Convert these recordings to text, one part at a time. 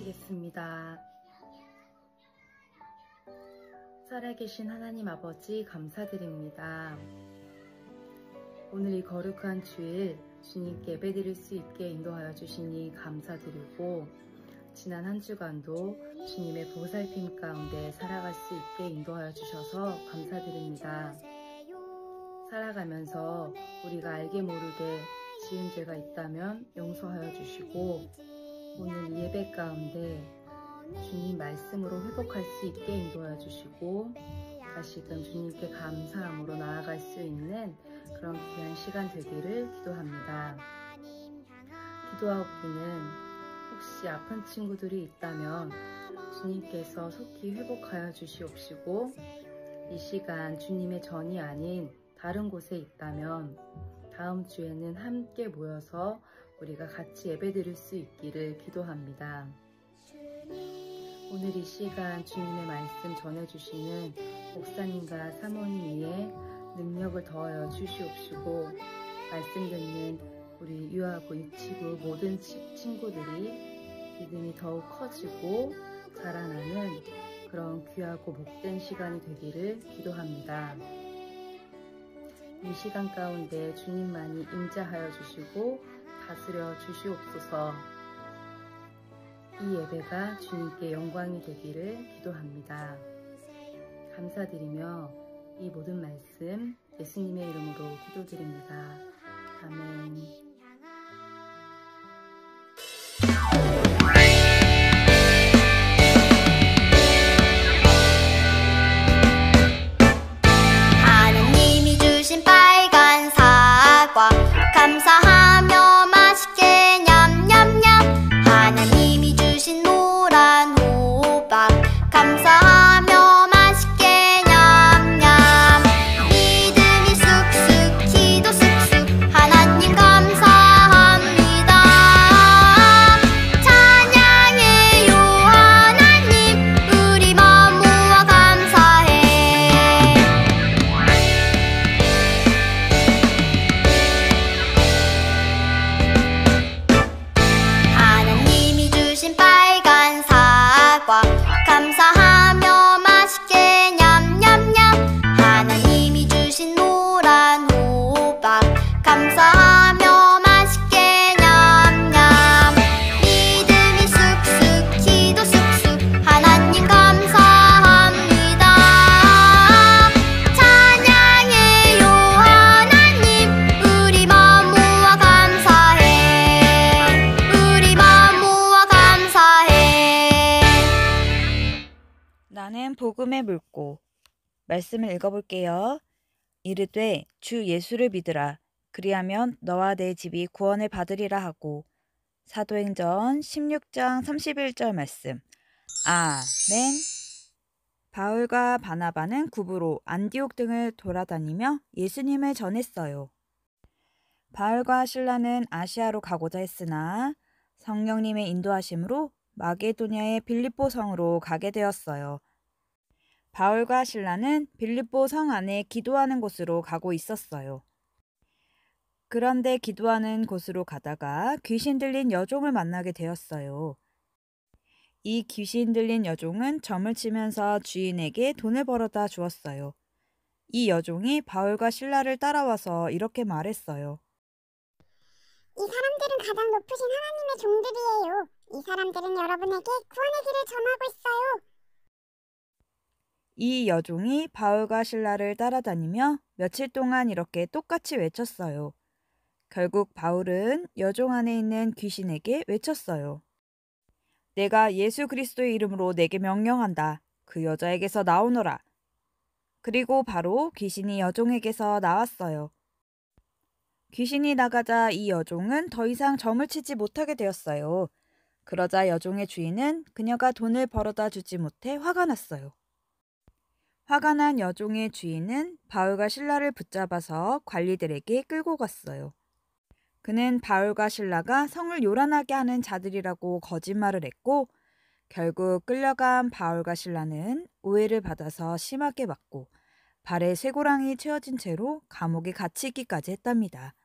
기도하시겠습니다. 살아계신 하나님 아버지 감사드립니다. 오늘 이 거룩한 주일 주님께 예배드릴 수 있게 인도하여 주시니 감사드리고, 지난 한 주간도 주님의 보살핌 가운데 살아갈 수 있게 인도하여 주셔서 감사드립니다. 살아가면서 우리가 알게 모르게 지은 죄가 있다면 용서하여 주시고, 오늘 이 예배 가운데 주님 말씀으로 회복할 수 있게 인도하여 주시고, 다시금 주님께 감사함으로 나아갈 수 있는 그런 귀한 시간 되기를 기도합니다. 기도하옵기는 혹시 아픈 친구들이 있다면 주님께서 속히 회복하여 주시옵시고, 이 시간 주님의 전이 아닌 다른 곳에 있다면 다음 주에는 함께 모여서 우리가 같이 예배드릴 수 있기를 기도합니다. 오늘 이 시간 주님의 말씀 전해주시는 목사님과 사모님 위에 능력을 더하여 주시옵시고, 말씀 듣는 우리 유아부, 유치부 모든 친구들이 믿음이 더욱 커지고 자라나는 그런 귀하고 복된 시간이 되기를 기도합니다. 이 시간 가운데 주님만이 임재하여 주시고 다스려 주시옵소서. 이 예배가 주님께 영광이 되기를 기도합니다. 감사드리며 이 모든 말씀 예수님의 이름으로 기도드립니다. 아멘. 하느님이 주신 빨간 사과 감사하며 맛있게 냠냠냠. 하느님이 주신 노란 호박 감사하며 맛있게 냠냠. 믿음이 쑥쑥 기도 쑥쑥 하나님 감사합니다. 찬양해요 하나님 우리 마음 모아 감사해. 하나님이 주신 빨간 사과 감사하며 맛있게 냠냠냠. 하나님이 주신 노란 호박 감사하며 맛있게 냠냠. 믿음이 쑥쑥 기도 쑥쑥 하나님 감사합니다. 찬양해요 하나님 우리 마음 모아 감사해. 우리 마음 모아 감사해. 나는 복음의 물고. 말씀을 읽어볼게요. 이르되 주 예수를 믿으라. 그리하면 너와 내 집이 구원을 받으리라 하고. 사도행전 16장 31절 말씀. 아멘. 바울과 바나바는 구부로 안디옥 등을 돌아다니며 예수님을 전했어요. 바울과 실라는 아시아로 가고자 했으나 성령님의 인도하심으로 마게도냐의 빌립보 성으로 가게 되었어요. 바울과 실라는 빌립보 성 안에 기도하는 곳으로 가고 있었어요. 그런데 기도하는 곳으로 가다가 귀신 들린 여종을 만나게 되었어요. 이 귀신 들린 여종은 점을 치면서 주인에게 돈을 벌어다 주었어요. 이 여종이 바울과 실라를 따라와서 이렇게 말했어요. 이 사람들은 가장 높으신 하나님의 종들이에요. 이 사람들은 여러분에게 구원의 길을 전하고 있어요. 이 여종이 바울과 실라를 따라다니며 며칠 동안 이렇게 똑같이 외쳤어요. 결국 바울은 여종 안에 있는 귀신에게 외쳤어요. 내가 예수 그리스도의 이름으로 내게 명령한다. 그 여자에게서 나오너라. 그리고 바로 귀신이 여종에게서 나왔어요. 귀신이 나가자 이 여종은 더 이상 점을 치지 못하게 되었어요. 그러자 여종의 주인은 그녀가 돈을 벌어다 주지 못해 화가 났어요. 화가 난 여종의 주인은 바울과 실라를 붙잡아서 관리들에게 끌고 갔어요. 그는 바울과 실라가 성을 요란하게 하는 자들이라고 거짓말을 했고, 결국 끌려간 바울과 실라는 오해를 받아서 심하게 맞고 발에 쇠고랑이 채워진 채로 감옥에 갇히기까지 했답니다.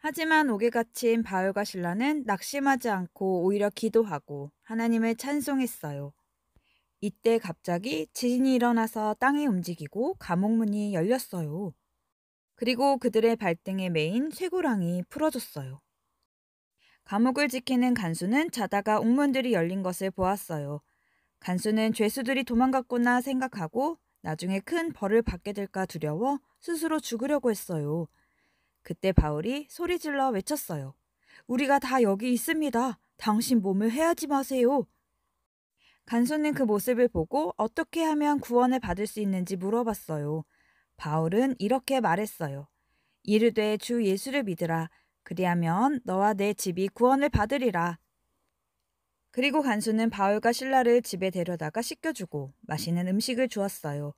하지만 옥에 갇힌 바울과 실라는 낙심하지 않고 오히려 기도하고 하나님을 찬송했어요. 이때 갑자기 지진이 일어나서 땅이 움직이고 감옥 문이 열렸어요. 그리고 그들의 발등에 매인 쇠고랑이 풀어졌어요. 감옥을 지키는 간수는 자다가 옥문들이 열린 것을 보았어요. 간수는 죄수들이 도망갔구나 생각하고 나중에 큰 벌을 받게 될까 두려워 스스로 죽으려고 했어요. 그때 바울이 소리질러 외쳤어요. 우리가 다 여기 있습니다. 당신 몸을 해하지 마세요. 간수는 그 모습을 보고 어떻게 하면 구원을 받을 수 있는지 물어봤어요. 바울은 이렇게 말했어요. 이르되 주 예수를 믿으라. 그리하면 너와 내 집이 구원을 받으리라. 그리고 간수는 바울과 실라를 집에 데려다가 씻겨주고 맛있는 음식을 주었어요.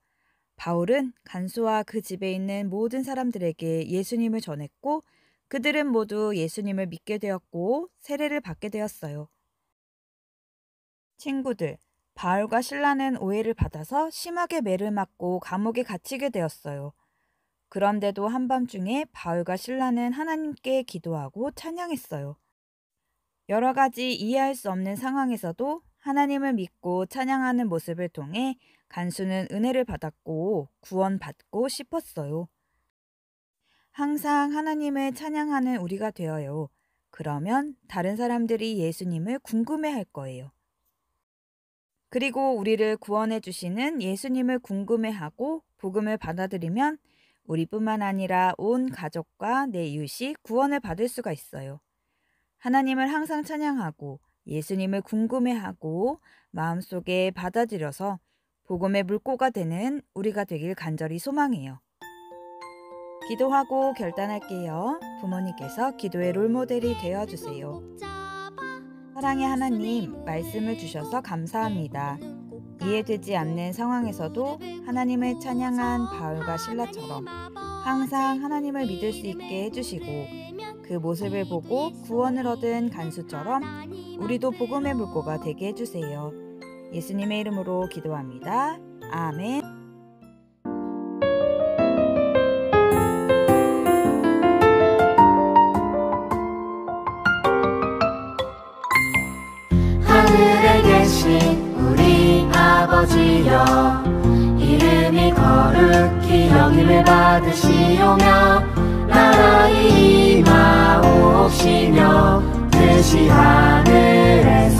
바울은 간수와 그 집에 있는 모든 사람들에게 예수님을 전했고 그들은 모두 예수님을 믿게 되었고 세례를 받게 되었어요. 친구들, 바울과 실라는 오해를 받아서 심하게 매를 맞고 감옥에 갇히게 되었어요. 그런데도 한밤중에 바울과 실라는 하나님께 기도하고 찬양했어요. 여러 가지 이해할 수 없는 상황에서도 하나님을 믿고 찬양하는 모습을 통해 간수는 은혜를 받았고 구원받고 싶었어요. 항상 하나님을 찬양하는 우리가 되어요. 그러면 다른 사람들이 예수님을 궁금해할 거예요. 그리고 우리를 구원해 주시는 예수님을 궁금해하고 복음을 받아들이면 우리뿐만 아니라 온 가족과 내 이웃이 구원을 받을 수가 있어요. 하나님을 항상 찬양하고 예수님을 궁금해하고 마음속에 받아들여서 복음의 물고가 되는 우리가 되길 간절히 소망해요. 기도하고 결단할게요. 부모님께서 기도의 롤모델이 되어주세요. 사랑의 하나님, 말씀을 주셔서 감사합니다. 이해되지 않는 상황에서도 하나님을 찬양한 바울과 실라처럼 항상 하나님을 믿을 수 있게 해주시고 그 모습을 보고 구원을 얻은 간수처럼 우리도 복음의 물고가 되게 해주세요. 예수님의 이름으로 기도합니다. 아멘. 하늘에 계신 우리 아버지여, 이름이 거룩히 여김을 받으시오며 나라의 임하옵시며 뜻이 하늘에서